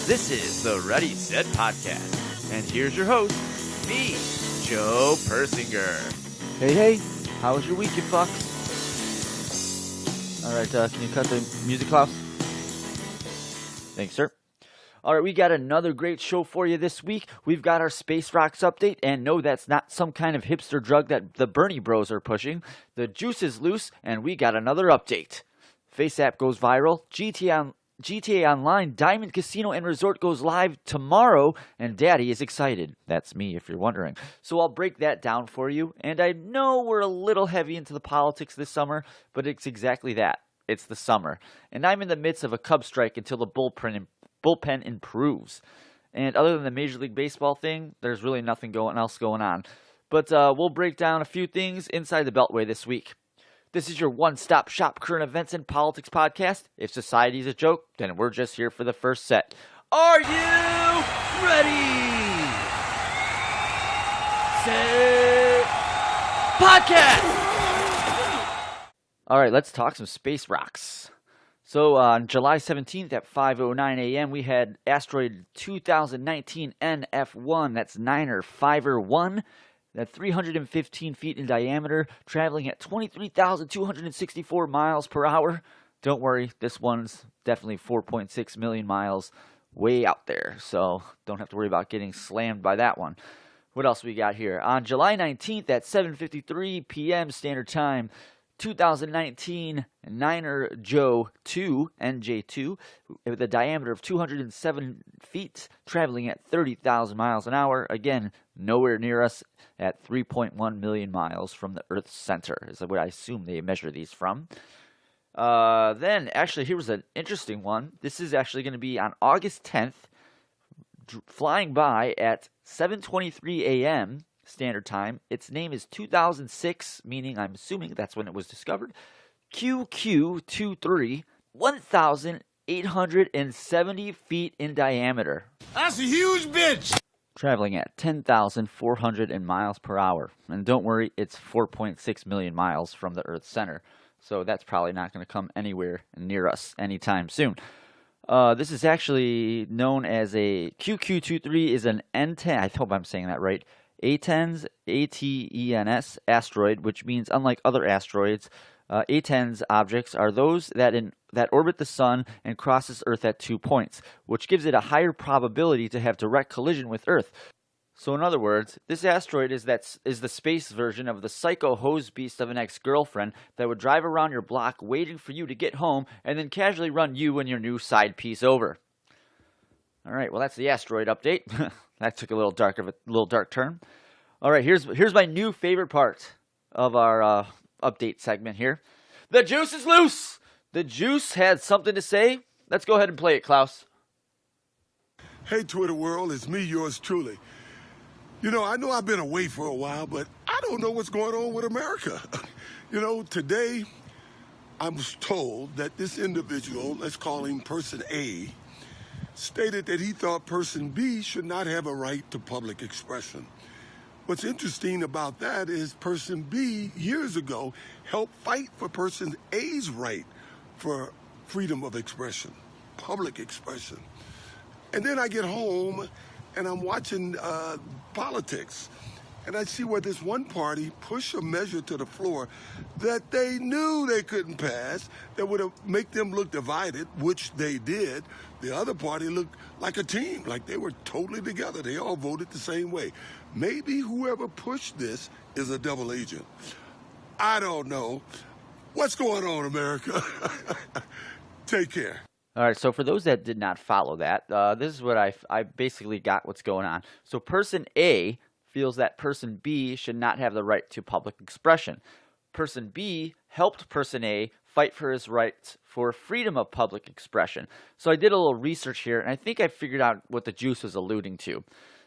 This is the Ready Set Podcast, and here's your host, me, Joe Persinger. Hey, how was your week, you fucks? Alright, can you cut the music, Klaus? Thanks, sir. Alright, we got another great show for you this week. We've got our Space Rocks update, and no, that's not some kind of hipster drug that the Bernie bros are pushing. The juice is loose, and we got another update. Face app goes viral, GTA Online Diamond Casino and Resort goes live tomorrow, and Daddy is excited. That's me, if you're wondering. So I'll break that down for you, and I know we're a little heavy into the politics this summer, but it's exactly that. It's the summer, and I'm in the midst of a Cub strike until the bullpen improves. And other than the Major League Baseball thing, there's really nothing else going on. But we'll break down a few things inside the Beltway this week. This is your one-stop shop current events and politics podcast. If society's a joke, then we're just here for the first set. Are you ready? Set podcast! All right, let's talk some space rocks. So on July 17th at 5:09 a.m., we had asteroid 2019 NF1, that's Niner 5er1. That's 315 feet in diameter, traveling at 23,264 miles per hour. Don't worry, this one's definitely 4.6 million miles way out there, so don't have to worry about getting slammed by that one. What else we got here? On July 19th at 7:53 p.m. Standard Time, 2019 Niner Joe 2, NJ2, with a diameter of 207 feet, traveling at 30,000 miles an hour. Again, nowhere near us at 3.1 million miles from the Earth's center, is what I assume they measure these from. Then, actually, here was an interesting one. This is actually going to be on August 10th, flying by at 7:23 a.m. Standard Time. Its name is 2006, meaning I'm assuming that's when it was discovered. QQ23, 1,870 feet in diameter. That's a huge bitch! Traveling at 10,400 miles per hour. And don't worry, it's 4.6 million miles from the Earth's center. So that's probably not going to come anywhere near us anytime soon. This is actually known as a QQ23 is an N10, I hope I'm saying that right, A10s, ATENS asteroid, which means unlike other asteroids, A10s objects are those that orbit the sun and crosses Earth at 2 points, which gives it a higher probability to have direct collision with Earth. So in other words, this asteroid is the space version of the psycho hose beast of an ex-girlfriend that would drive around your block waiting for you to get home and then casually run you and your new side piece over. All right, well that's the asteroid update. That took a little dark turn. All right, here's my new favorite part of our update segment here. The juice is loose. The juice had something to say. Let's go ahead and play it, Klaus. Hey, Twitter world, it's me, yours truly. You know I've been away for a while, but I don't know what's going on with America. Today I was told that this individual, let's call him Person A, stated that he thought Person B should not have a right to public expression. What's interesting about that is Person B, years ago, helped fight for Person A's right for freedom of expression, public expression. And then I get home and I'm watching politics, and I see where this one party pushed a measure to the floor that they knew they couldn't pass, that would make them look divided, which they did. The other party looked like a team, like they were totally together. They all voted the same way. Maybe whoever pushed this is a double agent. I don't know. What's going on, America? Take care. All right, so for those that did not follow that, this is what I basically got what's going on. So Person A feels that Person B should not have the right to public expression. Person B helped Person A fight for his rights for freedom of public expression. So I did a little research here, and I think I figured out what the juice was alluding to.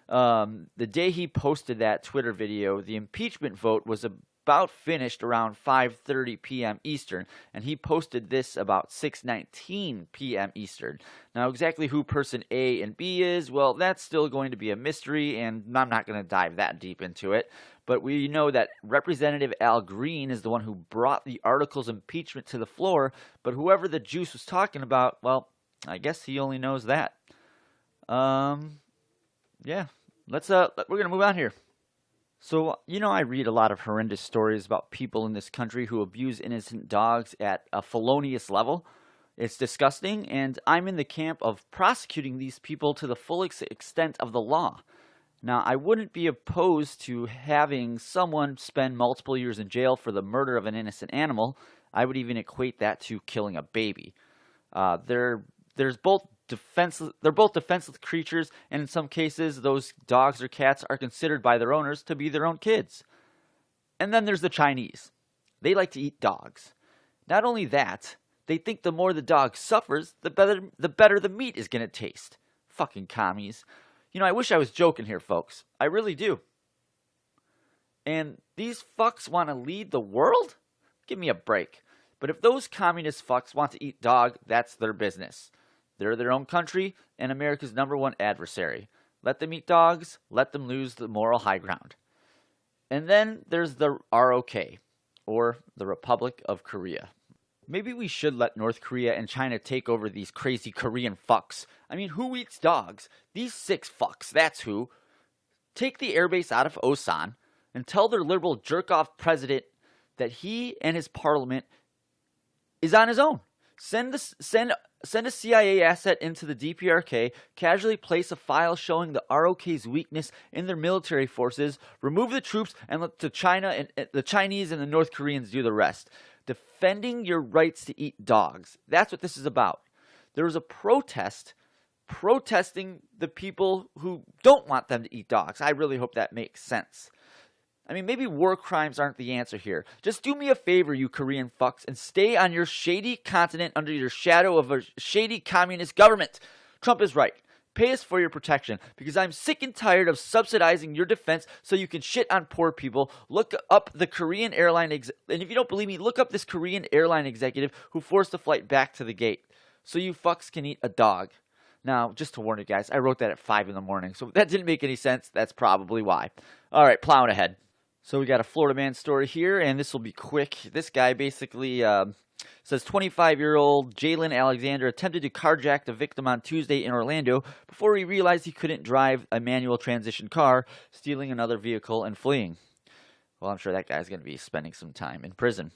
The day he posted that Twitter video, the impeachment vote was about finished around 5:30 p.m. Eastern, and he posted this about 6:19 p.m. Eastern. Now, exactly who Person A and B is, well, that's still going to be a mystery, and I'm not going to dive that deep into it. But we know that Representative Al Green is the one who brought the article's impeachment to the floor, but whoever the juice was talking about, well, I guess he only knows that. Yeah. We're gonna move on here. So, I read a lot of horrendous stories about people in this country who abuse innocent dogs at a felonious level. It's disgusting, and I'm in the camp of prosecuting these people to the full extent of the law. Now, I wouldn't be opposed to having someone spend multiple years in jail for the murder of an innocent animal. I would even equate that to killing a baby. There's both defenseless. They're both defenseless creatures, and in some cases, those dogs or cats are considered by their owners to be their own kids. And then there's the Chinese. They like to eat dogs. Not only that, they think the more the dog suffers, the better the meat is gonna taste. Fucking commies. I wish I was joking here, folks. I really do. And these fucks want to lead the world? Give me a break. But if those communist fucks want to eat dog, that's their business. They're their own country and America's #1 adversary. Let them eat dogs, let them lose the moral high ground. And then there's the ROK, or the Republic of Korea. Maybe we should let North Korea and China take over these crazy Korean fucks. I mean, who eats dogs? These 6 fucks, that's who. Take the airbase out of Osan and tell their liberal jerk-off president that he and his parliament is on his own. Send a CIA asset into the DPRK, casually place a file showing the ROK's weakness in their military forces, remove the troops, and let the Chinese and the North Koreans do the rest. Defending your rights to eat dogs. That's what this is about. There was a protest protesting the people who don't want them to eat dogs. I really hope that makes sense. I mean, maybe war crimes aren't the answer here. Just do me a favor, you Korean fucks, and stay on your shady continent under your shadow of a shady communist government. Trump is right. Pay us for your protection, because I'm sick and tired of subsidizing your defense so you can shit on poor people. Look up the Korean airline, and if you don't believe me, look up this Korean airline executive who forced the flight back to the gate so you fucks can eat a dog. Now, just to warn you guys, I wrote that at 5 in the morning, so if that didn't make any sense. That's probably why. All right, plowing ahead. So we got a Florida man story here, and this will be quick. This guy basically says 25-year-old Jalen Alexander attempted to carjack the victim on Tuesday in Orlando before he realized he couldn't drive a manual transition car, stealing another vehicle and fleeing. Well, I'm sure that guy's going to be spending some time in prison.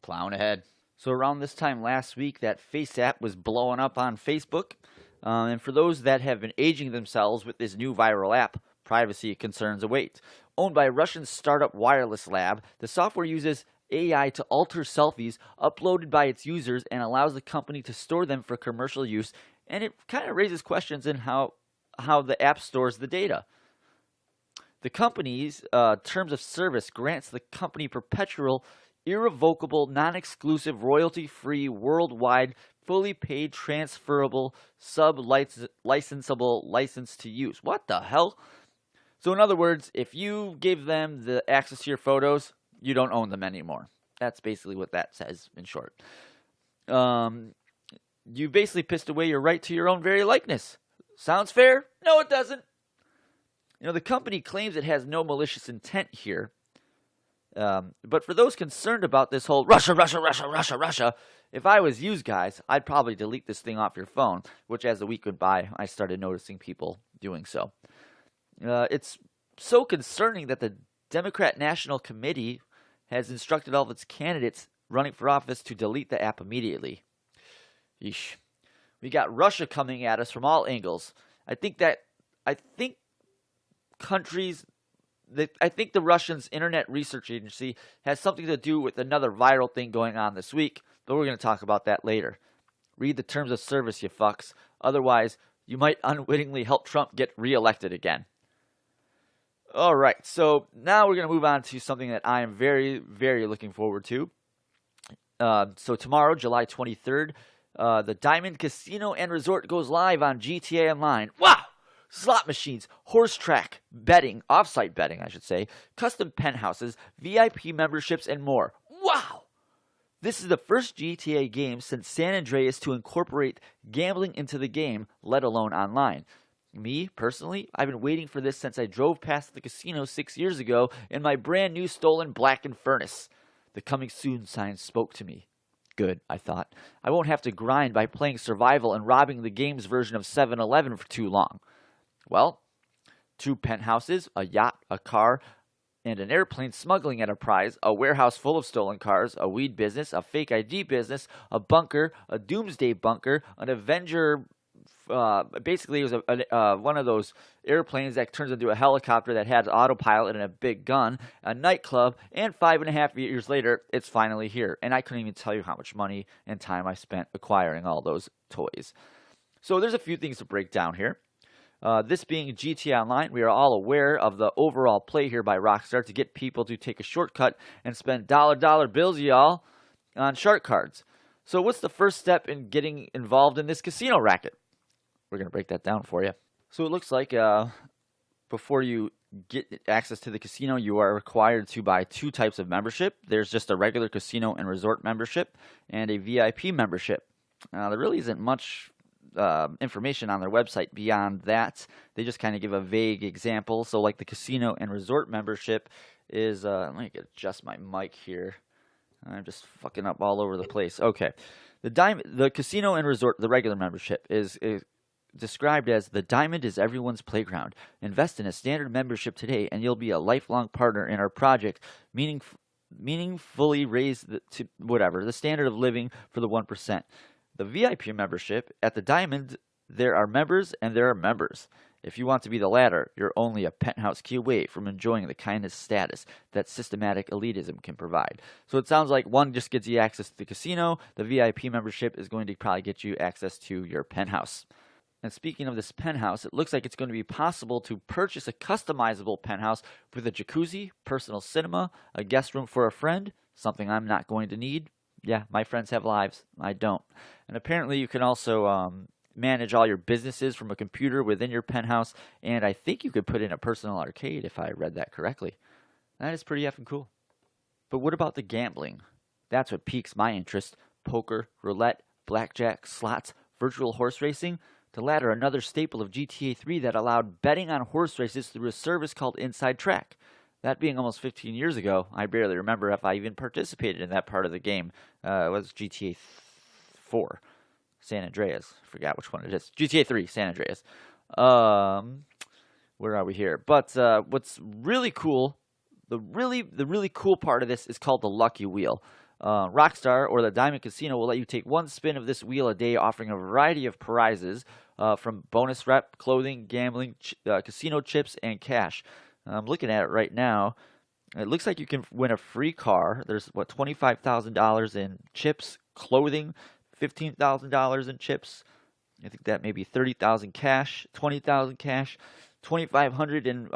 Plowing ahead. So around this time last week, that Face app was blowing up on Facebook. And for those that have been aging themselves with this new viral app, privacy concerns await. Owned by Russian startup Wireless Lab, the software uses AI to alter selfies uploaded by its users and allows the company to store them for commercial use, and it kind of raises questions in how the app stores the data. The company's terms of service grants the company perpetual, irrevocable, non-exclusive, royalty-free, worldwide, fully paid, transferable, sub-licensable license to use. What the hell? So in other words, if you give them the access to your photos, you don't own them anymore. That's basically what that says in short. You basically pissed away your right to your own very likeness. Sounds fair? No, it doesn't. The company claims it has no malicious intent here. But for those concerned about this whole Russia, if I was you guys, I'd probably delete this thing off your phone, which as the week went by, I started noticing people doing so. It's so concerning that the Democrat National Committee has instructed all of its candidates running for office to delete the app immediately. Yeesh. We got Russia coming at us from all angles. I think the Russians' Internet Research Agency has something to do with another viral thing going on this week, but we're going to talk about that later. Read the terms of service, you fucks. Otherwise, you might unwittingly help Trump get reelected again. All right, so now we're going to move on to something that I am very, very looking forward to. So tomorrow, July 23rd, the Diamond Casino and Resort goes live on GTA Online. Wow! Slot machines, horse track, betting, off-site betting, I should say, custom penthouses, VIP memberships, and more. Wow! This is the first GTA game since San Andreas to incorporate gambling into the game, let alone online. Me, personally, I've been waiting for this since I drove past the casino 6 years ago in my brand new stolen blackened furnace. The coming soon sign spoke to me. Good, I thought. I won't have to grind by playing survival and robbing the game's version of 7-Eleven for too long. Well, 2 penthouses, a yacht, a car, and an airplane smuggling enterprise, a warehouse full of stolen cars, a weed business, a fake ID business, a bunker, a doomsday bunker, an Avenger. Basically, it was one of those airplanes that turns into a helicopter that has autopilot and a big gun, a nightclub, and 5.5 years later, it's finally here. And I couldn't even tell you how much money and time I spent acquiring all those toys. So there's a few things to break down here. This being GTA Online, we are all aware of the overall play here by Rockstar to get people to take a shortcut and spend dollar bills, y'all, on shark cards. So what's the first step in getting involved in this casino racket? We're going to break that down for you. So it looks like before you get access to the casino, you are required to buy 2 types of membership. There's just a regular casino and resort membership and a VIP membership. There really isn't much information on their website beyond that. They just kind of give a vague example. So like the casino and resort membership is, let me adjust my mic here. I'm just fucking up all over the place. Okay. The casino and resort, the regular membership is described as the diamond is everyone's playground. Invest in a standard membership today and you'll be a lifelong partner in our project, meaningfully raise the standard of living for the 1%. The VIP membership, at the diamond, there are members and there are members. If you want to be the latter, you're only a penthouse key away from enjoying the kindness status that systematic elitism can provide. So it sounds like one just gets you access to the casino. The VIP membership is going to probably get you access to your penthouse. And speaking of this penthouse, it looks like it's going to be possible to purchase a customizable penthouse with a jacuzzi, personal cinema, a guest room for a friend, something I'm not going to need. Yeah, my friends have lives. I don't. And apparently you can also manage all your businesses from a computer within your penthouse, and I think you could put in a personal arcade if I read that correctly. That is pretty effing cool. But what about the gambling? That's what piques my interest. Poker, roulette, blackjack, slots, virtual horse racing. The latter, another staple of GTA 3 that allowed betting on horse races through a service called Inside Track. That being almost 15 years ago, I barely remember if I even participated in that part of the game. It was GTA 4, San Andreas. I forgot which one it is. GTA 3, San Andreas. Where are we here? But what's really cool, the really cool part of this is called the Lucky Wheel. Rockstar, or the Diamond Casino, will let you take 1 spin of this wheel a day, offering a variety of prizes from bonus rep, clothing, gambling, casino chips, and cash. I'm looking at it right now. It looks like you can win a free car. There's, $25,000 in chips, clothing, $15,000 in chips. I think that may be $30,000 cash, $20,000 cash, $2,500 in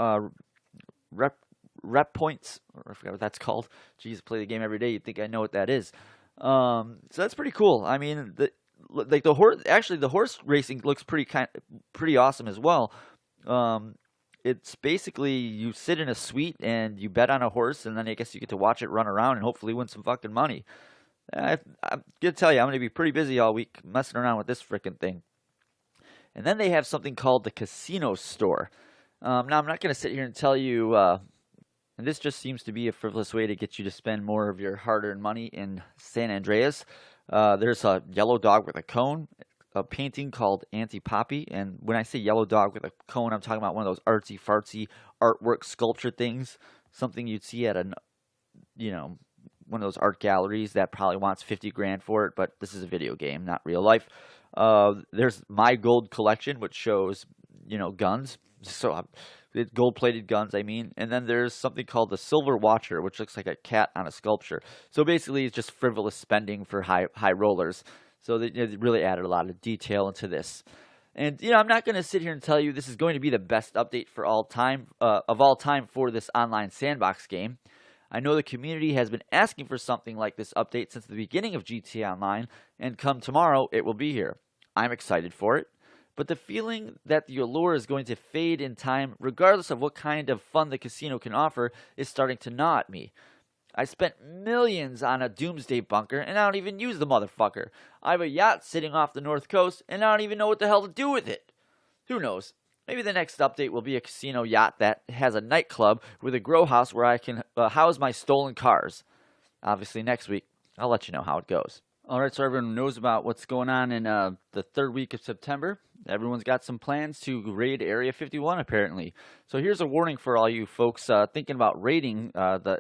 rep points, or I forgot what that's called. Jeez, play the game every day. You'd think I know what that is. So that's pretty the horse racing looks pretty awesome as well. It's basically you sit in a suite and you bet on a horse, and then I guess you get to watch it run around and hopefully win some fucking money. I'm gonna tell you, I'm gonna be pretty busy all week messing around with this frickin' thing. And then they have something called the Casino Store. Now I'm not gonna sit here and tell you. And this just seems to be a frivolous way to get you to spend more of your hard-earned money in San Andreas. There's a yellow dog with a cone, a painting called Anti-Poppy. And when I say yellow dog with a cone, I'm talking about one of those artsy-fartsy artwork sculpture things. Something you'd see at one of those art galleries that probably wants $50,000 for it. But this is a video game, not real life. There's My Gold Collection, which shows, guns. So gold-plated guns, I mean. And then there's something called the Silver Watcher, which looks like a cat on a sculpture. So basically, it's just frivolous spending for high rollers. So they really added a lot of detail into this. And, I'm not going to sit here and tell you this is going to be the best update for all time for this online sandbox game. I know the community has been asking for something like this update since the beginning of GTA Online, and come tomorrow, it will be here. I'm excited for it. But the feeling that the allure is going to fade in time, regardless of what kind of fun the casino can offer, is starting to gnaw at me. I spent millions on a doomsday bunker, and I don't even use the motherfucker. I have a yacht sitting off the north coast, and I don't even know what the hell to do with it. Who knows? Maybe the next update will be a casino yacht that has a nightclub with a grow house where I can house my stolen cars. Obviously, next week, I'll let you know how it goes. All right, so everyone knows about what's going on in the third week of September. Everyone's got some plans to raid Area 51, apparently. So here's a warning for all you folks thinking about raiding the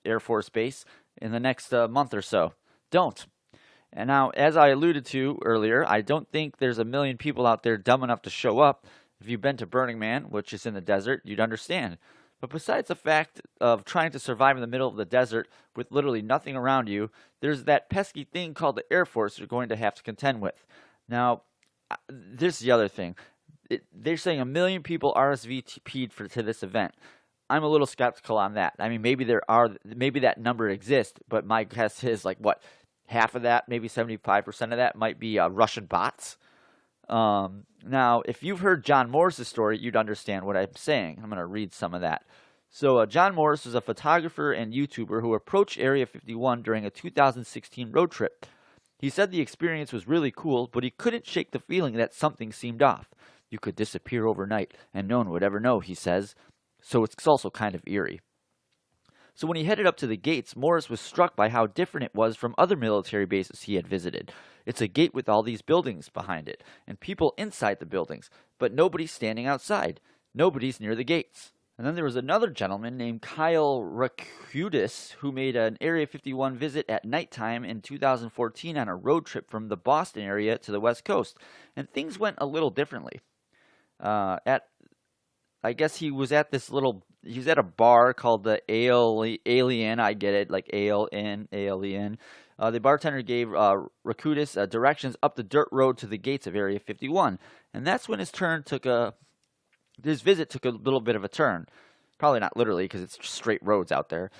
Air Force Base in the next month or so. Don't. And now, as I alluded to earlier, I don't think there's a million people out there dumb enough to show up. If you've been to Burning Man, which is in the desert, you'd understand. But besides the fact of trying to survive in the middle of the desert with literally nothing around you, there's that pesky thing called the Air Force you're going to have to contend with. Now, this is the other thing. They're saying 1 million people RSVP'd to this event. I'm a little skeptical on that. I mean, maybe that number exists, but my guess is half of that, maybe 75% of that might be Russian bots. Now, if you've heard John Morris's story, you'd understand what I'm saying. I'm going to read some of that. So, John Morris is a photographer and YouTuber who approached Area 51 during a 2016 road trip. He said the experience was really cool, but he couldn't shake the feeling that something seemed off. You could disappear overnight, and no one would ever know, he says. So it's also kind of eerie. So when he headed up to the gates, Morris was struck by how different it was from other military bases he had visited. It's a gate with all these buildings behind it, and people inside the buildings, but nobody's standing outside. Nobody's near the gates. And then there was another gentleman named Kyle Rakudis who made an Area 51 visit at nighttime in 2014 on a road trip from the Boston area to the West Coast, and things went a little differently. I guess he was at a bar called the Alien. I get it, like Alien. The bartender gave Rakudis directions up the dirt road to the gates of Area 51, and that's when his visit took a little bit of a turn. Probably not literally, because it's straight roads out there.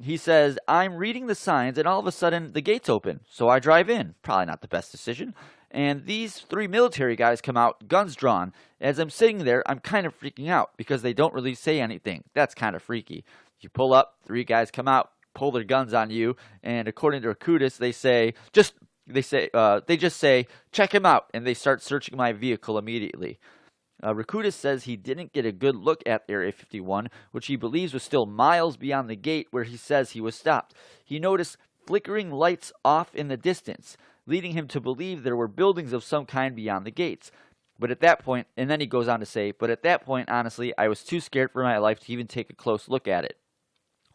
He says, I'm reading the signs, and all of a sudden the gates open, so I drive in. Probably not the best decision. And these 3 military guys come out, guns drawn. As I'm sitting there, I'm kind of freaking out because they don't really say anything. That's kind of freaky. You pull up, 3 guys come out, pull their guns on you, and according to Rakudis, they just say, check him out, and they start searching my vehicle immediately. Rakudis says he didn't get a good look at Area 51, which he believes was still miles beyond the gate where he says he was stopped. He noticed flickering lights off in the distance, leading him to believe there were buildings of some kind beyond the gates. But at that point, and then he goes on to say, but at that point, honestly, I was too scared for my life to even take a close look at it.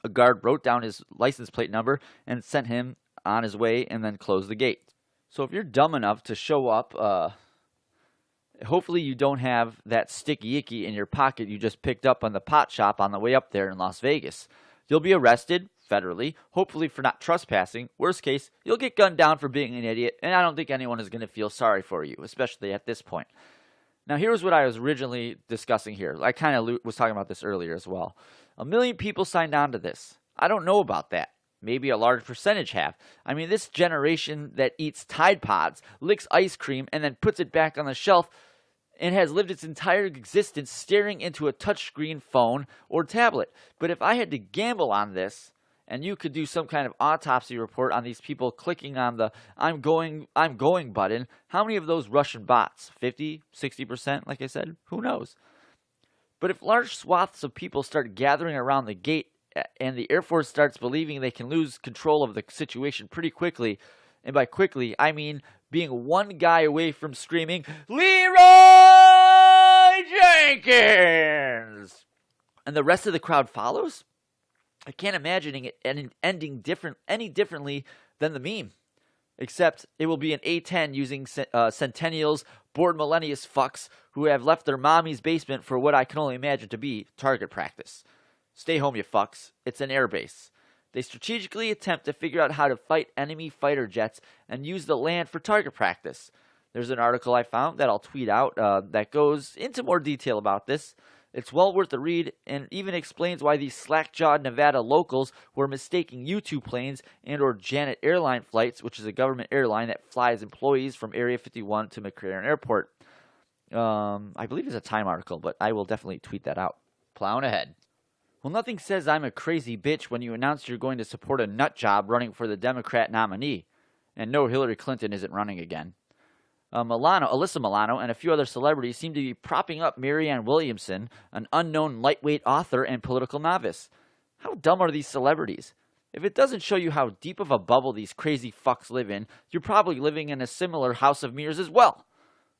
A guard wrote down his license plate number and sent him on his way and then closed the gate. So if you're dumb enough to show up, hopefully you don't have that sticky icky in your pocket you just picked up on the pot shop on the way up there in Las Vegas. You'll be arrested federally, hopefully for not trespassing. Worst case, you'll get gunned down for being an idiot, and I don't think anyone is going to feel sorry for you, especially at this point. Now, here's what I was originally discussing here. I kind of was talking about this earlier as well. 1 million people signed on to this. I don't know about that. Maybe a large percentage have. I mean, this generation that eats Tide Pods, licks ice cream, and then puts it back on the shelf and has lived its entire existence staring into a touchscreen phone or tablet. But if I had to gamble on this, and you could do some kind of autopsy report on these people clicking on the I'm going button, how many of those Russian bots? 50, 60%, like I said? Who knows? But if large swaths of people start gathering around the gate and the Air Force starts believing they can lose control of the situation pretty quickly, and by quickly, I mean being one guy away from screaming, Leroy Jenkins! And the rest of the crowd follows? I can't imagine it ending any differently than the meme. Except it will be an A-10 using centennials, bored millennials fucks who have left their mommy's basement for what I can only imagine to be target practice. Stay home, you fucks. It's an airbase. They strategically attempt to figure out how to fight enemy fighter jets and use the land for target practice. There's an article I found that I'll tweet out that goes into more detail about this. It's well worth the read and even explains why these slack-jawed Nevada locals were mistaking U-2 planes and or Janet Airline flights, which is a government airline that flies employees from Area 51 to McCarran Airport. I believe it's a Time article, but I will definitely tweet that out. Plowing ahead. Well, nothing says I'm a crazy bitch when you announce you're going to support a nut job running for the Democrat nominee. And no, Hillary Clinton isn't running again. Alyssa Milano, and a few other celebrities seem to be propping up Marianne Williamson, an unknown lightweight author and political novice. How dumb are these celebrities? If it doesn't show you how deep of a bubble these crazy fucks live in, you're probably living in a similar house of mirrors as well.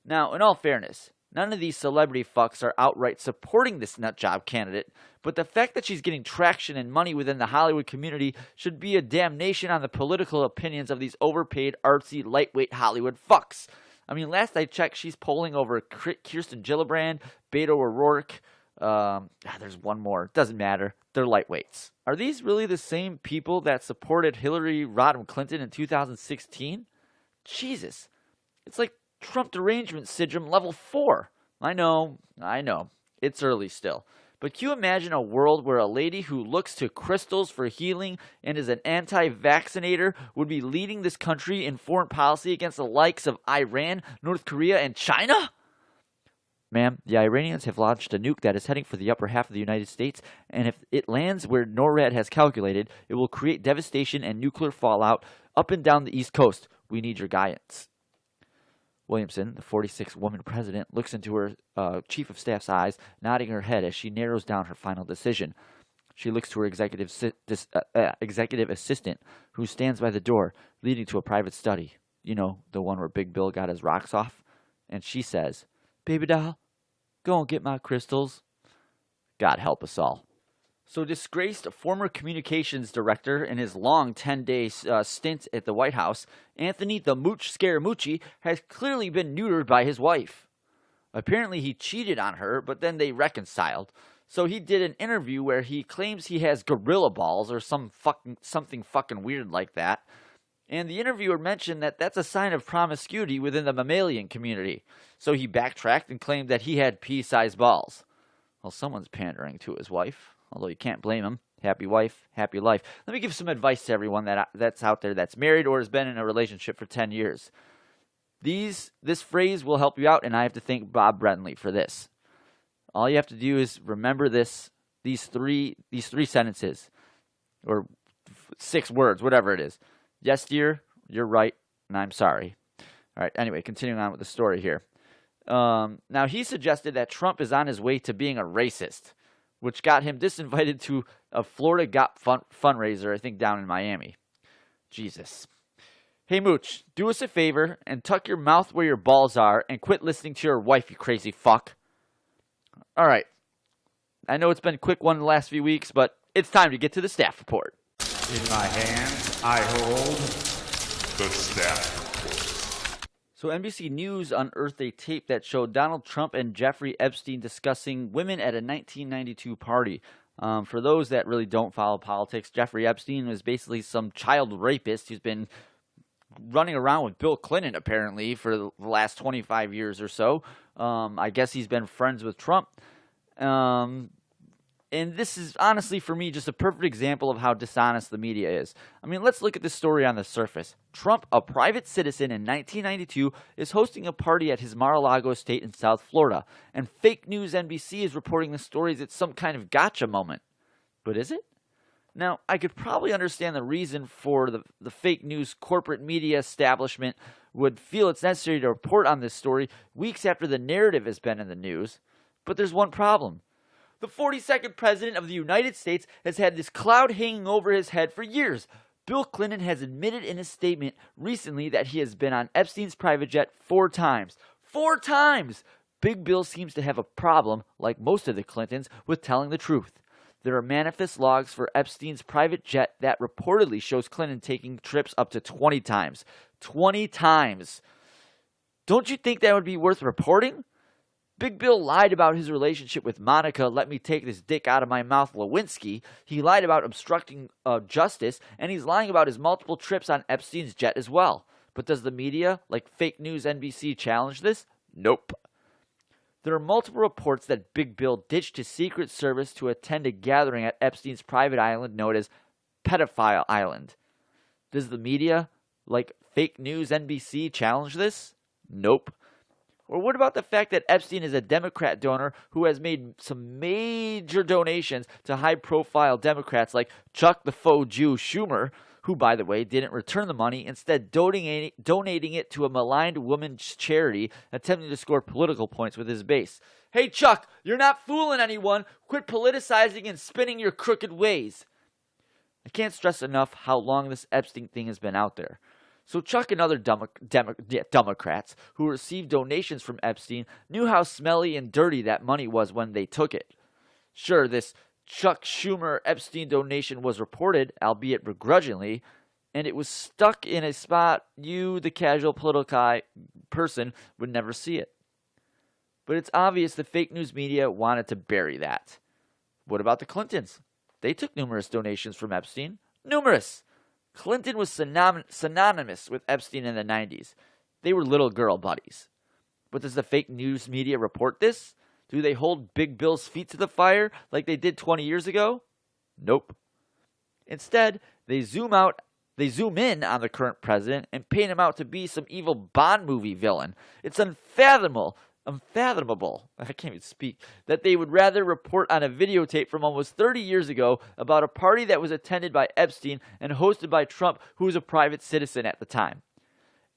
Now, in all fairness, none of these celebrity fucks are outright supporting this nutjob candidate, but the fact that she's getting traction and money within the Hollywood community should be a damnation on the political opinions of these overpaid, artsy, lightweight Hollywood fucks. I mean, last I checked, she's polling over Kirsten Gillibrand, Beto O'Rourke. There's one more. Doesn't matter. They're lightweights. Are these really the same people that supported Hillary Rodham Clinton in 2016? Jesus. It's like Trump derangement syndrome level 4. I know. It's early still. But can you imagine a world where a lady who looks to crystals for healing and is an anti-vaccinator would be leading this country in foreign policy against the likes of Iran, North Korea, and China? Ma'am, the Iranians have launched a nuke that is heading for the upper half of the United States, and if it lands where NORAD has calculated, it will create devastation and nuclear fallout up and down the East Coast. We need your guidance. Williamson, the 46-woman president, looks into her chief of staff's eyes, nodding her head as she narrows down her final decision. She looks to her executive assistant, who stands by the door, leading to a private study. You know, the one where Big Bill got his rocks off. And she says, "Baby doll, go and get my crystals." God help us all. So disgraced former communications director in his long 10-day stint at the White House, Anthony the Mooch Scaramucci has clearly been neutered by his wife. Apparently he cheated on her, but then they reconciled. So he did an interview where he claims he has gorilla balls or something fucking weird like that. And the interviewer mentioned that that's a sign of promiscuity within the mammalian community. So he backtracked and claimed that he had pea-sized balls. Well, someone's pandering to his wife, although you can't blame him. Happy wife, happy life. Let me give some advice to everyone that's out there that's married or has been in a relationship for 10 years. This phrase will help you out, and I have to thank Bob Brentley for this. All you have to do is remember these three sentences, or 6 words, whatever it is. Yes, dear, you're right, and I'm sorry. All right, anyway, continuing on with the story here. Now, he suggested that Trump is on his way to being a racist, which got him disinvited to a Florida Got fundraiser, I think, down in Miami. Jesus. Hey, Mooch, do us a favor and tuck your mouth where your balls are and quit listening to your wife, you crazy fuck. All right. I know it's been a quick one the last few weeks, but it's time to get to the staff report. In my hand, I hold the staff report. So NBC News unearthed a tape that showed Donald Trump and Jeffrey Epstein discussing women at a 1992 party. For those that really don't follow politics, Jeffrey Epstein was basically some child rapist who's been running around with Bill Clinton, apparently, for the last 25 years or so. I guess he's been friends with Trump. And this is, honestly, for me, just a perfect example of how dishonest the media is. I mean, let's look at this story on the surface. Trump, a private citizen in 1992, is hosting a party at his Mar-a-Lago estate in South Florida. And fake news NBC is reporting the story as it's some kind of gotcha moment. But is it? Now, I could probably understand the reason for the fake news corporate media establishment would feel it's necessary to report on this story weeks after the narrative has been in the news. But there's one problem. The 42nd president of the United States has had this cloud hanging over his head for years. Bill Clinton has admitted in a statement recently that he has been on Epstein's private jet 4 times. 4 times! Big Bill seems to have a problem, like most of the Clintons, with telling the truth. There are manifest logs for Epstein's private jet that reportedly shows Clinton taking trips up to 20 times. 20 times! Don't you think that would be worth reporting? Big Bill lied about his relationship with Monica, let me take this dick out of my mouth, Lewinsky. He lied about obstructing justice, and he's lying about his multiple trips on Epstein's jet as well. But does the media, like fake news NBC, challenge this? Nope. There are multiple reports that Big Bill ditched his Secret Service to attend a gathering at Epstein's private island known as Pedophile Island. Does the media, like fake news NBC, challenge this? Nope. Or what about the fact that Epstein is a Democrat donor who has made some major donations to high-profile Democrats like Chuck the Faux Jew Schumer, who, by the way, didn't return the money, instead donating it to a maligned women's charity, attempting to score political points with his base. Hey, Chuck, you're not fooling anyone. Quit politicizing and spinning your crooked ways. I can't stress enough how long this Epstein thing has been out there. So Chuck and other Democrats who received donations from Epstein knew how smelly and dirty that money was when they took it. Sure, this Chuck Schumer Epstein donation was reported, albeit begrudgingly, and it was stuck in a spot you, the casual political person, would never see it. But it's obvious the fake news media wanted to bury that. What about the Clintons? They took numerous donations from Epstein. Numerous! Clinton was synonymous with Epstein in the 90s. They were little girl buddies. But does the fake news media report this? Do they hold Big Bill's feet to the fire like they did 20 years ago? Nope. Instead, they zoom in on the current president and paint him out to be some evil Bond movie villain. It's unfathomable, I can't even speak, that they would rather report on a videotape from almost 30 years ago about a party that was attended by Epstein and hosted by Trump, who was a private citizen at the time.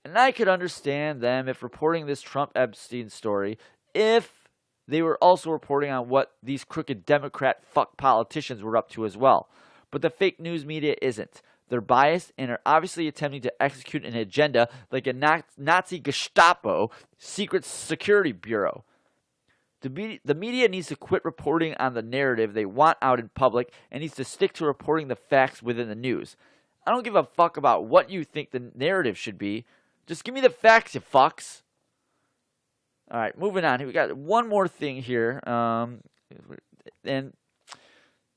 And I could understand them if reporting this Trump-Epstein story, if they were also reporting on what these crooked Democrat fuck politicians were up to as well. But the fake news media isn't. They're biased and are obviously attempting to execute an agenda like a Nazi Gestapo secret security bureau. The media needs to quit reporting on the narrative they want out in public and needs to stick to reporting the facts within the news. I don't give a fuck about what you think the narrative should be. Just give me the facts, you fucks. All right, moving on. We got one more thing here, and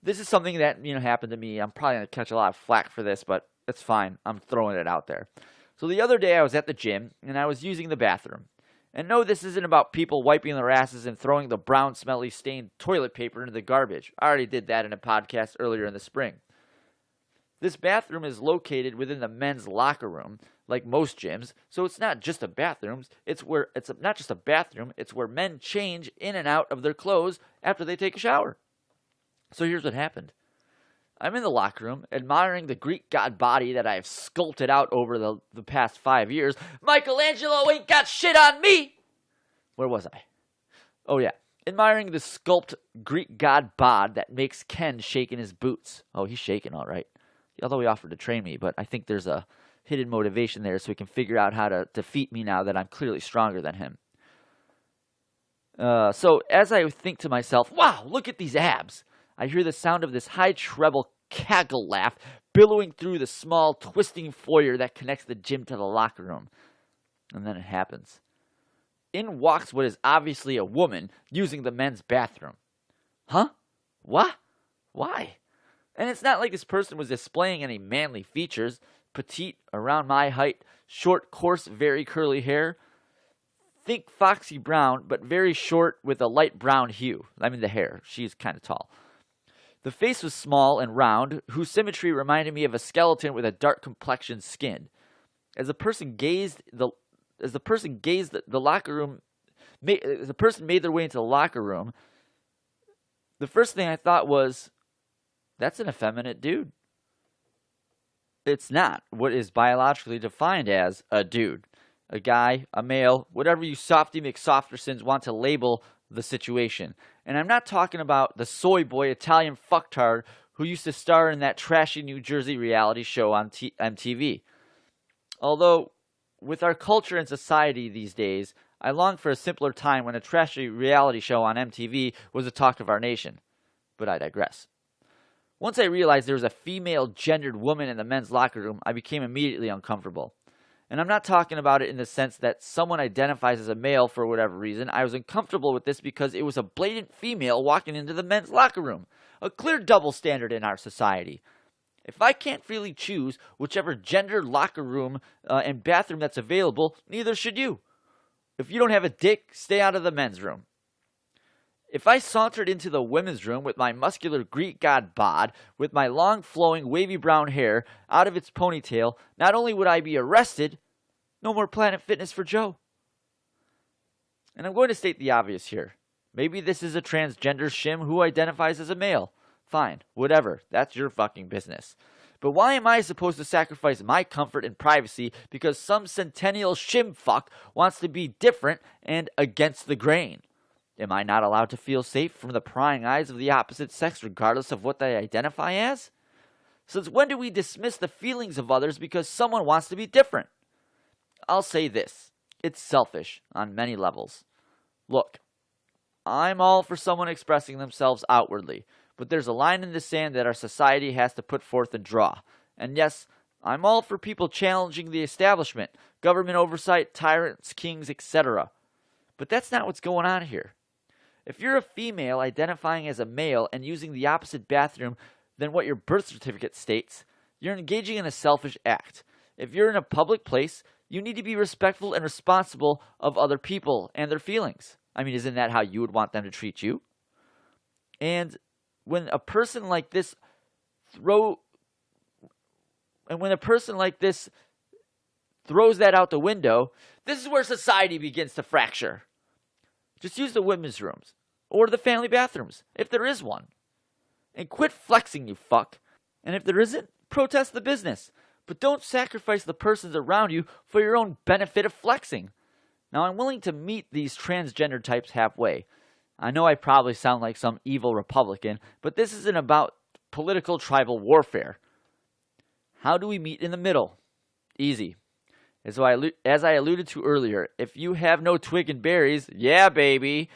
this is something that happened to me. I'm probably going to catch a lot of flack for this, but it's fine. I'm throwing it out there. So the other day I was at the gym, and I was using the bathroom. And no, this isn't about people wiping their asses and throwing the brown, smelly, stained toilet paper into the garbage. I already did that in a podcast earlier in the spring. This bathroom is located within the men's locker room, like most gyms, so it's not just a bathroom. It's not just a bathroom. It's where men change in and out of their clothes after they take a shower. So here's what happened. I'm in the locker room, admiring the Greek god body that I have sculpted out over the past 5 years. Michelangelo ain't got shit on me! Where was I? Oh yeah, admiring the sculpt Greek god bod that makes Ken shake in his boots. Oh, he's shaking all right. Although he offered to train me, but I think there's a hidden motivation there so he can figure out how to defeat me now that I'm clearly stronger than him. So as I think to myself, wow, look at these abs, I hear the sound of this high treble cackle laugh billowing through the small twisting foyer that connects the gym to the locker room. And then it happens. In walks what is obviously a woman using the men's bathroom. Huh? What? Why? And it's not like this person was displaying any manly features. Petite, around my height, short, coarse, very curly hair. Think Foxy Brown, but very short with a light brown hue. I mean the hair. She's kind of tall. The face was small and round, whose symmetry reminded me of a skeleton with a dark complexioned skin. As the person made their way into the locker room, the first thing I thought was, that's an effeminate dude. It's not what is biologically defined as a dude. A guy, a male, whatever you softy McSoftersons want to label the situation. And I'm not talking about the soy boy Italian fucktard who used to star in that trashy New Jersey reality show on MTV. Although, with our culture and society these days, I long for a simpler time when a trashy reality show on MTV was the talk of our nation. But I digress. Once I realized there was a female gendered woman in the men's locker room, I became immediately uncomfortable. And I'm not talking about it in the sense that someone identifies as a male for whatever reason. I was uncomfortable with this because it was a blatant female walking into the men's locker room. A clear double standard in our society. If I can't freely choose whichever gender locker room and bathroom that's available, neither should you. If you don't have a dick, stay out of the men's room. If I sauntered into the women's room with my muscular Greek god bod, with my long flowing wavy brown hair out of its ponytail, not only would I be arrested, no more Planet Fitness for Joe. And I'm going to state the obvious here. Maybe this is a transgender shim who identifies as a male. Fine, whatever, that's your fucking business. But why am I supposed to sacrifice my comfort and privacy because some centennial shim fuck wants to be different and against the grain? Am I not allowed to feel safe from the prying eyes of the opposite sex regardless of what they identify as? Since when do we dismiss the feelings of others because someone wants to be different? I'll say this. It's selfish on many levels. Look, I'm all for someone expressing themselves outwardly, but there's a line in the sand that our society has to put forth and draw. And yes, I'm all for people challenging the establishment, government oversight, tyrants, kings, etc. But that's not what's going on here. If you're a female identifying as a male and using the opposite bathroom than what your birth certificate states, you're engaging in a selfish act. If you're in a public place, you need to be respectful and responsible of other people and their feelings. I mean, isn't that how you would want them to treat you? And when a person like this throws that out the window, this is where society begins to fracture. Just use the women's rooms or the family bathrooms, if there is one. And quit flexing, you fuck. And if there isn't, protest the business. But don't sacrifice the persons around you for your own benefit of flexing. Now, I'm willing to meet these transgender types halfway. I know I probably sound like some evil Republican, but this isn't about political tribal warfare. How do we meet in the middle? Easy. As I alluded to earlier, if you have no twig and berries, yeah, baby,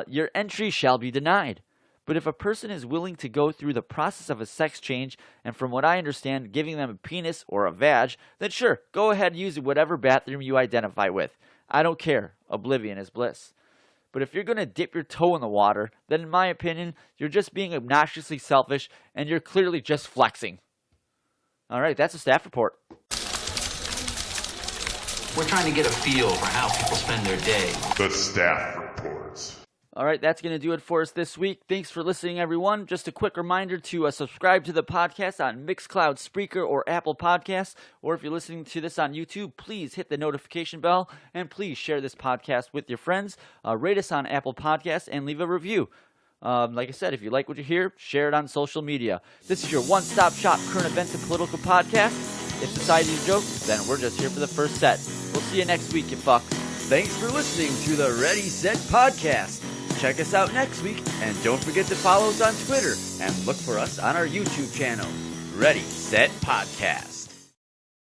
your entry shall be denied. But if a person is willing to go through the process of a sex change, and from what I understand, giving them a penis or a vag, then sure, go ahead and use whatever bathroom you identify with. I don't care. Oblivion is bliss. But if you're going to dip your toe in the water, then in my opinion, you're just being obnoxiously selfish, and you're clearly just flexing. All right, that's a staff report. We're trying to get a feel for how people spend their day. The staff reports. All right, that's going to do it for us this week. Thanks for listening, everyone. Just a quick reminder to subscribe to the podcast on Mixcloud, Spreaker, or Apple Podcasts. Or if you're listening to this on YouTube, please hit the notification bell, and please share this podcast with your friends. Rate us on Apple Podcasts, and leave a review. Like I said, if you like what you hear, share it on social media. This is your one-stop shop current events and political podcast. If society's a joke, then we're just here for the first set. We'll see you next week, you fucks. Thanks for listening to the Ready, Set Podcast. Check us out next week, and don't forget to follow us on Twitter and look for us on our YouTube channel, Ready, Set Podcast.